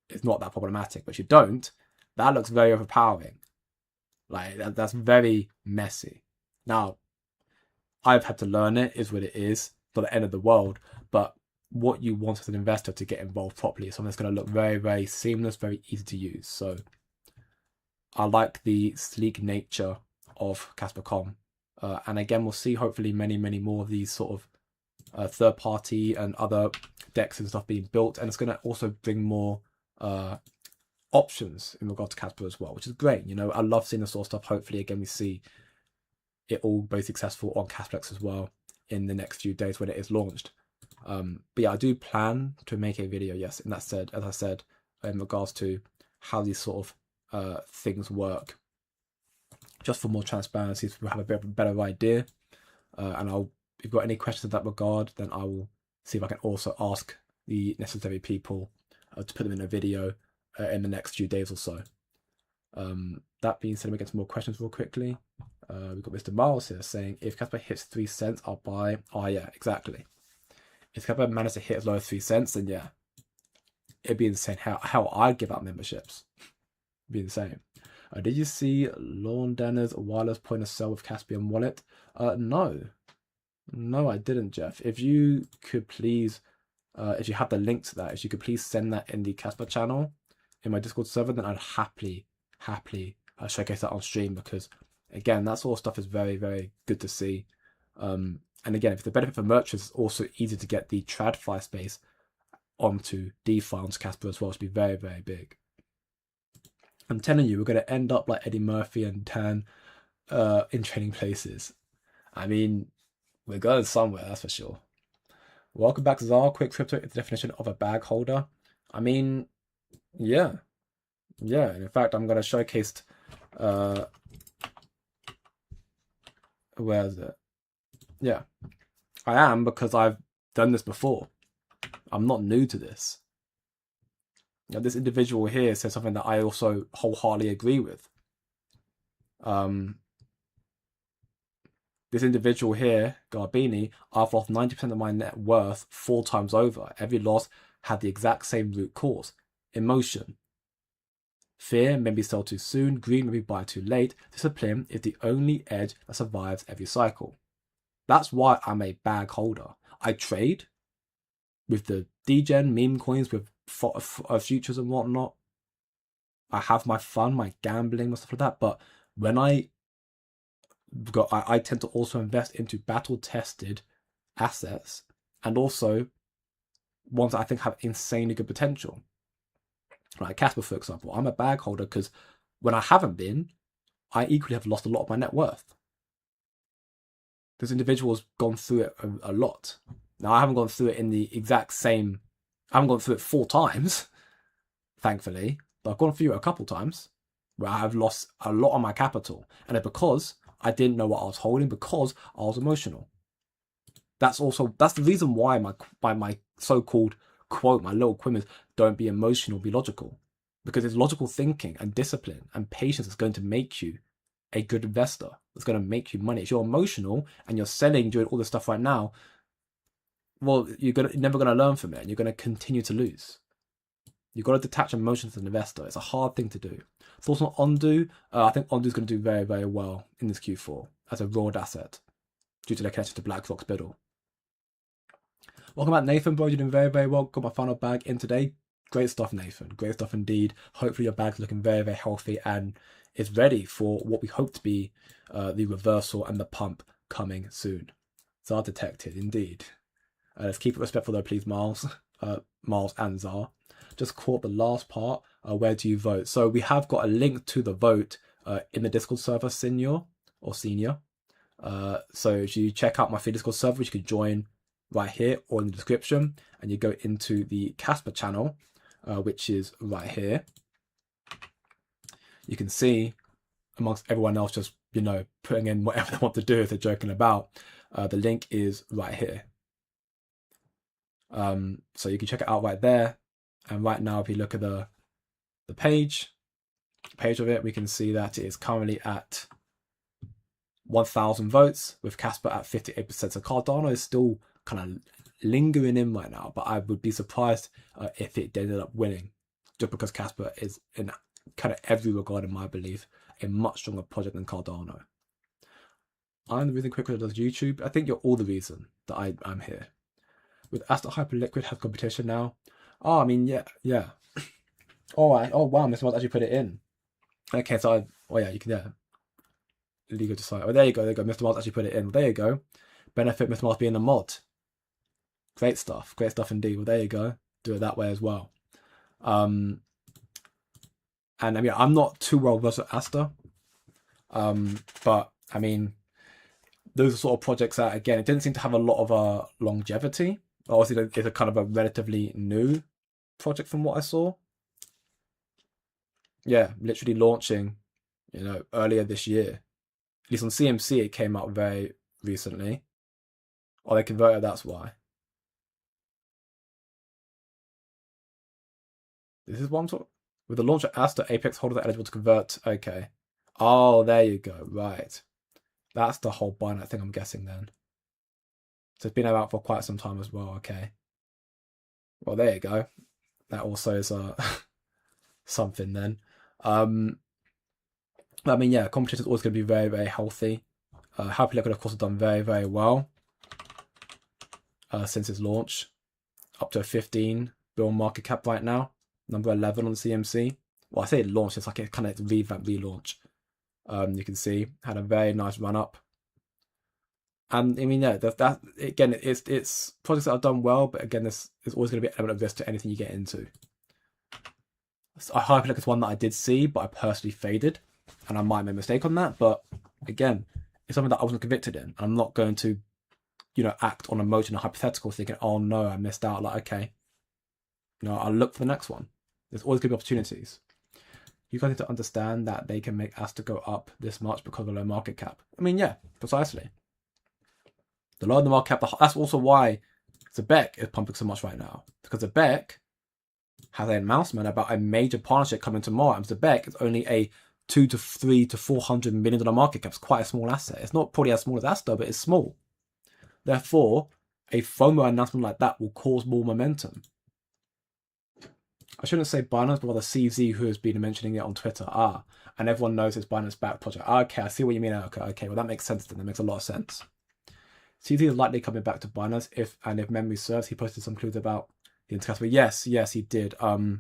it's not that problematic, but if you don't, that looks very overpowering. Like, that's very messy. Now, I've had to learn it, is what it is, for the end of the world, but what you want as an investor to get involved properly is something that's going to look very, very seamless, very easy to use. So I like the sleek nature of Kaspa.com. And again, we'll see hopefully many more of these sort of third party and other decks and stuff being built. And it's going to also bring more options in regard to Kaspa as well, which is great. You know, I love seeing this sort of stuff. Hopefully, again, we see it all both successful on Kasplex as well in the next few days when it is launched. But yeah, I do plan to make a video, yes, and that said, as I said, in regards to how these sort of things work, just for more transparency, so we'll have a bit of a better idea. And if you've got any questions in that regard, then I will see if I can also ask the necessary people to put them in a video in the next few days or so. That being said, we get some more questions real quickly. We've got Mr. Miles here saying, if Kaspa hits 3 cents, I'll buy. Oh yeah, exactly. If Kaspa manages to hit as low as 3 cents, then yeah, it'd be insane how I'd give out memberships. It'd be insane. Did you see Laundana's wireless point of sale with Caspian wallet? No, I didn't, Jeff. If you could please, if you have the link to that, if you could please send that in the Kaspa channel in my Discord server, then I'd happily showcase that on stream, because again, that sort of stuff is very good to see. And again, if the benefit for merchants is also easy to get the TradFi space onto DeFi, onto Kaspa as well, to be very big. I'm telling you, we're going to end up like Eddie Murphy and Tan in trading places. I mean, we're going somewhere, that's for sure. Welcome back, Zar. Quick crypto is the definition of a bag holder. I mean, yeah. And in fact, I'm going to showcase. Where is it? Yeah, I am, because I've done this before. I'm not new to this. Now, this individual here says something that I also wholeheartedly agree with. This individual here, Garbini, I've lost 90% of my net worth 4 times over. Every loss had the exact same root cause. Emotion. Fear, maybe sell too soon. Greed, maybe buy too late. Discipline is the only edge that survives every cycle. That's why I'm a bag holder. I trade with the degen meme coins, with futures and whatnot. I have my fun, my gambling and stuff like that. But when I tend to also invest into battle-tested assets, and also ones that I think have insanely good potential. Like Kaspa, for example, I'm a bag holder because when I haven't been, I equally have lost a lot of my net worth. This individual has gone through it a lot. Now, I haven't gone through it in the exact same. I haven't gone through it 4 times, thankfully, but I've gone through it a couple times where I have lost a lot of my capital, and it's because I didn't know what I was holding, because I was emotional. That's the reason why my so-called quote, my little quim is, don't be emotional, be logical. Because it's logical thinking and discipline and patience that's going to make you a good investor. It's going to make you money. If you're emotional and you're selling, doing all this stuff right now, well, you're never going to learn from it, and you're going to continue to lose. You've got to detach emotions as an investor. It's a hard thing to do. Thoughts on Ondu? I think Ondu's going to do very well in this Q4 as a raw asset due to their connection to BlackRock's Biddle. Welcome back, Nathan, bro. You're doing very well. Got my final bag in today. Great stuff, Nathan. Great stuff indeed. Hopefully your bag's looking very healthy and is ready for what we hope to be the reversal and the pump coming soon. Zar detected, indeed. Let's keep it respectful though, please, Miles. Miles and Zar. Just caught the last part. Where do you vote? So we have got a link to the vote in the Discord server, senior. So if you check out my free Discord server, which you can join right here or in the description, and you go into the Kaspa channel, which is right here, you can see amongst everyone else just, you know, putting in whatever they want to do if they're joking about. The link is right here. So you can check it out right there. And right now, if you look at the page of it, we can see that it is currently at 1,000 votes, with Kaspa at 58%. So Cardano is still kind of lingering in right now, but I would be surprised if it ended up winning, just because Kaspa is, in kind of every regard, in my belief, a much stronger project than Cardano. I'm the reason Quickly does YouTube. I think you're all the reason that I'm here. With Asta Hyperliquid have competition now. Oh, I mean, yeah. All right. Oh, wow, Mr. Mods actually put it in. Okay, so yeah, you can, yeah. Legal to cite. Oh, there you go. There you go. Mr. Mars actually put it in. Well, there you go. Benefit Mr. Mars being a mod. Great stuff. Great stuff indeed. Well, there you go. Do it that way as well. And I mean, I'm not too well versed with Asta. But I mean, those are sort of projects that, again, it didn't seem to have a lot of longevity. Obviously, it's a kind of a relatively new project from what I saw. Yeah, literally launching, earlier this year. At least on CMC, it came out very recently. Oh, they converted, that's why. This is one sort. With the launch of Asta, Apex holders are eligible to convert. Okay. Oh, there you go. Right. That's the whole Binance thing, I'm guessing then. So it's been out for quite some time as well. Okay. Well, there you go. That also is something then. I mean, yeah, competition is always going to be very, very healthy. Happy Liquid, of course, have done very, very well since its launch. Up to a 15 billion market cap right now. Number 11 on CMC. Well, I say it launched, it's like a kind of revamp, relaunch. You can see, had a very nice run up. And I mean, yeah, that again, it's projects that have done well, but again, there's always going to be an element of risk to anything you get into. I hope it's one that I did see, but I personally faded, and I might make a mistake on that. But again, it's something that I wasn't convicted in. I'm not going to, act on emotion or hypothetical, thinking, "Oh no, I missed out." Like, okay, I'll look for the next one. There's always going to be opportunities. You guys need to understand that they can make Asta go up this much because of low market cap. I mean, yeah, precisely. The lower the market cap, that's also why Zbec is pumping so much right now. Because Zbec has an announcement about a major partnership coming tomorrow, and Zbec is only a $200 to $300 to $400 million market cap. It's quite a small asset. It's not probably as small as Asta, but it's small. Therefore, a FOMO announcement like that will cause more momentum. I shouldn't say Binance, but rather CZ, who has been mentioning it on Twitter. And everyone knows it's Binance backed project. Okay, I see what you mean. Okay, well that makes sense then. That makes a lot of sense. CZ is likely coming back to Binance if memory serves. He posted some clues about the Kaspa. Yes, he did. See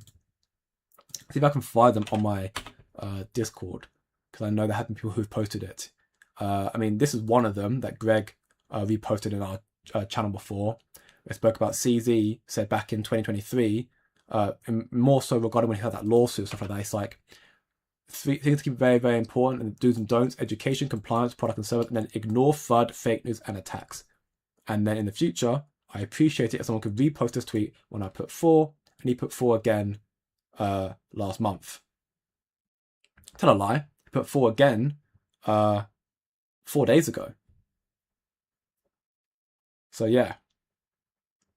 if I can find them on my Discord, because I know there have been people who've posted it. I mean, this is one of them that Greg reposted in our channel before. I spoke about CZ said back in 2023. And more so regarding when he had that lawsuit, stuff like that. It's like 3 things to keep very, very important, and do's and don'ts: education, compliance, product and service, and then ignore FUD, fake news, and attacks. And then in the future, I appreciate it if someone could repost this tweet when I put 4, and he put 4 again last month. Tell a lie, he put 4 again 4 days ago. So yeah.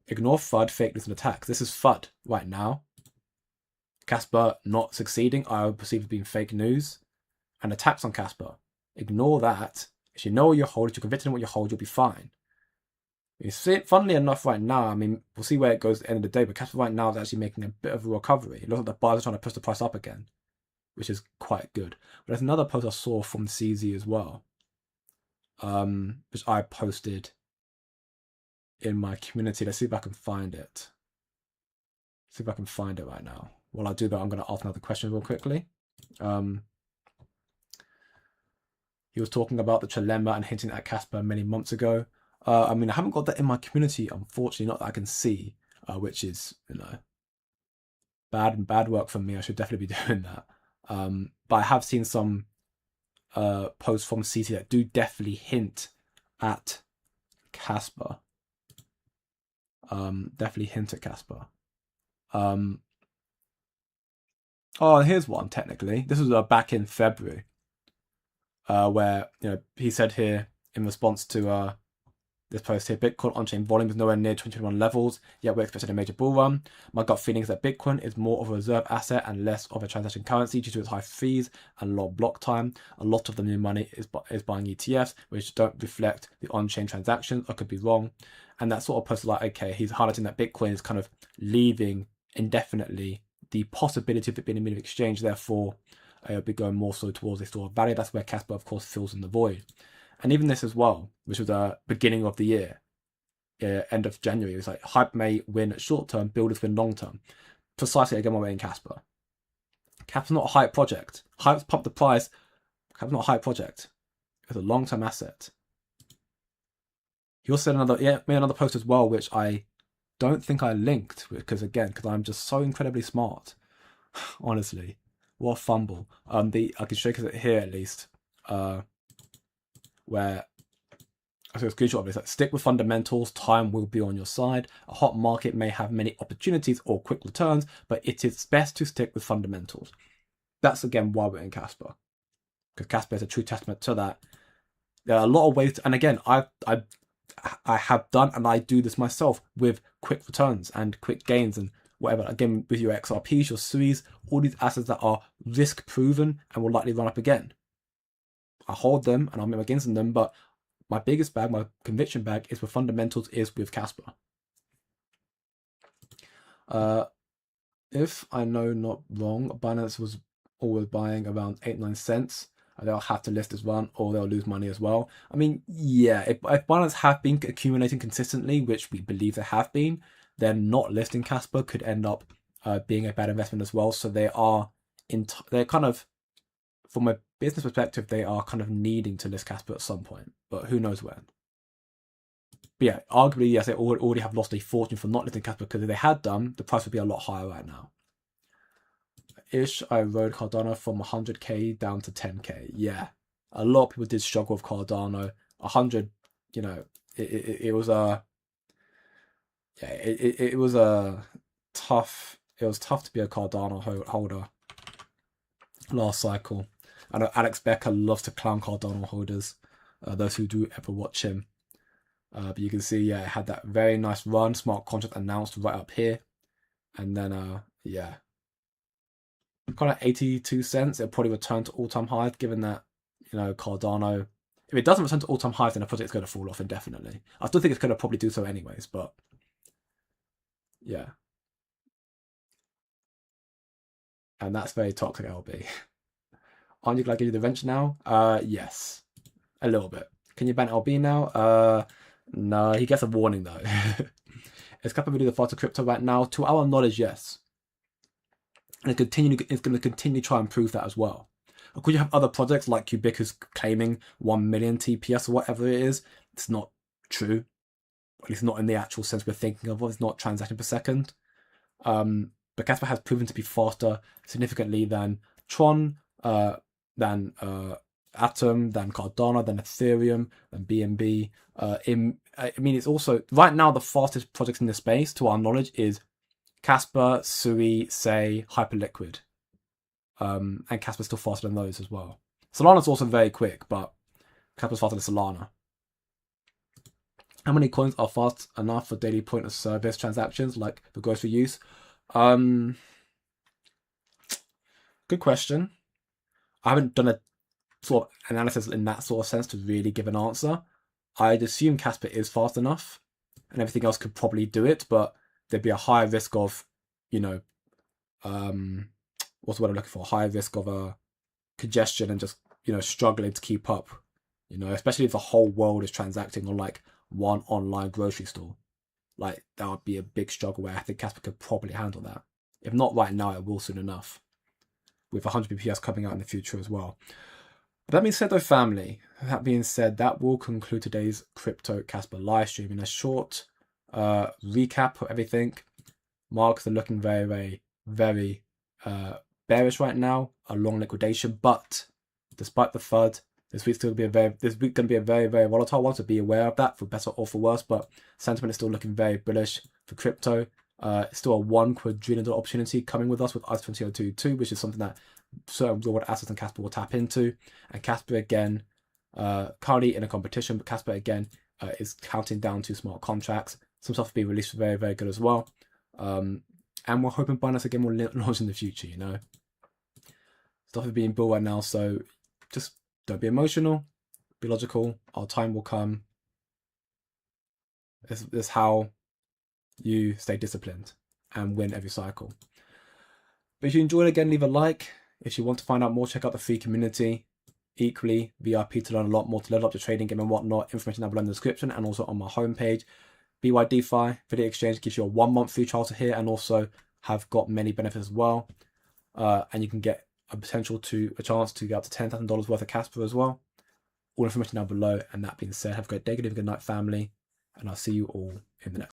Ignore FUD, fake news, and attacks. This is FUD right now. Kaspa not succeeding, I would perceive as being fake news. And attacks on Kaspa. Ignore that. If you know what you hold, if you're convicted in what you hold, you'll be fine. Funnily enough, right now, I mean, we'll see where it goes at the end of the day, but Kaspa right now is actually making a bit of a recovery. It looks like the buyers are trying to push the price up again, which is quite good. But there's another post I saw from CZ as well, which I posted in my community. Let's see if I can find it. See if I can find it right now. While I do that, I'm going to ask another question real quickly. He was talking about the trilemma and hinting at Kaspa many months ago. I mean, I haven't got that in my community, unfortunately, not that I can see, which is, bad work from me. I should definitely be doing that. But I have seen some posts from CT that do definitely hint at Kaspa. Definitely hint at Kaspa. Oh, here's one technically. This was back in February, where he said here in response to this post here, Bitcoin on-chain volume is nowhere near 2021 levels, yet we're expecting a major bull run. My gut feeling is that Bitcoin is more of a reserve asset and less of a transaction currency due to its high fees and low block time. A lot of the new money is buying ETFs, which don't reflect the on-chain transactions. I could be wrong. And that sort of post is like, okay, he's highlighting that Bitcoin is kind of leaving indefinitely the possibility of it being a medium of exchange. Therefore, it'll be going more so towards a store of value. That's where Kaspa, of course, fills in the void. And even this as well, which was the beginning of the year, end of January, it was like hype may win short term, builders win long term. Precisely again, we're in Kaspa. Kap's not a hype project. Hype's pumped the price. Kap's not a hype project. It's a long-term asset. He also made another post as well, which I don't think I linked because I'm just so incredibly smart. Honestly, what a fumble. I can show you it here at least. Where I took a screenshot of it. It's like, stick with fundamentals, time will be on your side. A hot market may have many opportunities or quick returns, but it is best to stick with fundamentals. That's again why we're in Kaspa, because Kaspa is a true testament to that. There are a lot of ways and again, I have done and I do this myself with quick returns and quick gains and whatever. Again, with your XRPs, your SUIs, all these assets that are risk proven and will likely run up again. I hold them and I'll make my gains in them, but my biggest bag, my conviction bag, is with fundamentals, is with Kaspa. If I know not wrong, Binance was always buying around 8-9 cents. They'll have to list as one, or they'll lose money as well. I mean, yeah, if Binance have been accumulating consistently, which we believe they have been, then not listing Kaspa could end up being a bad investment as well. So they're kind of, from a business perspective, they are kind of needing to list Kaspa at some point, but who knows when. But yeah, arguably, yes, they already have lost a fortune for not listing Kaspa, because if they had done, the price would be a lot higher right now. I rode Cardano from 100k down to 10k. Yeah, a lot of people did struggle with Cardano. 100, you know, it was a tough. It was tough to be a Cardano holder last cycle. I know Alex Becker loves to clown Cardano holders. Those who do ever watch him. But you can see, yeah, it had that very nice run. Smart contract announced right up here, and then yeah. Kind of 82 cents, it'll probably return to all-time highs, given that, you know, Cardano, if it doesn't return to all-time highs, then the project's going to fall off indefinitely. I still think it's going to probably do so anyways, but yeah. And that's very toxic, LB. Aren't you glad I gave you the wrench now? Yes. A little bit. Can you ban LB now? No, he gets a warning though. Is Kappa really the faster crypto right now? To our knowledge, yes. And it's going to continue to try and prove that as well. Of course, you have other projects like Cubic claiming 1 million TPS or whatever it is. It's not true. At least not in the actual sense we're thinking of. It's not transaction per second. But Kaspa has proven to be faster significantly than Tron, than Atom, than Cardano, than Ethereum, than BNB. I mean, it's also, right now, the fastest projects in the space, to our knowledge, is Kaspa, Sui, Say, Hyperliquid. And Kaspa's still faster than those as well. Solana's also very quick, but Kaspa's faster than Solana. How many coins are fast enough for daily point of service transactions, like for grocery use? Good question. I haven't done a sort of analysis in that sort of sense to really give an answer. I'd assume Kaspa is fast enough, and everything else could probably do it, but there'd be a higher risk of, you know, what's the word I'm looking for? Higher risk of congestion and just, you know, struggling to keep up. You know, especially if the whole world is transacting on like one online grocery store. Like, that would be a big struggle where I think Kaspa could probably handle that. If not right now, it will soon enough. With 100 BPS coming out in the future as well. But that being said, though, family, that being said, that will conclude today's Crypto Kaspa live stream. In a short recap of everything, markets are looking very, very, very bearish right now. A long liquidation, but despite the FUD, this week's going to be a very, very volatile one, so be aware of that, for better or for worse. But sentiment is still looking very bullish for crypto. It's still a $1 quadrillion opportunity coming with us with ICE 2022, which is something that certain reward assets and Kaspa will tap into. And Kaspa again, currently in a competition, but Kaspa again is counting down to smart contracts. Some stuff will be released very, very good as well. And we're hoping Binance again will launch in the future, you know. Stuff is being built right now, so just don't be emotional, be logical. Our time will come. This is how you stay disciplined and win every cycle. But if you enjoyed, again, leave a like. If you want to find out more, check out the free community. Equally, VIP to learn a lot more, to level up your trading game and whatnot. Information down below in the description and also on my homepage. BYDFI Video Exchange gives you a 1 month free trial to here, and also have got many benefits as well. and you can get a chance to get up to $10,000 worth of Kaspa as well. All information down below. And that being said, have a great day, good night, family, and I'll see you all in the next.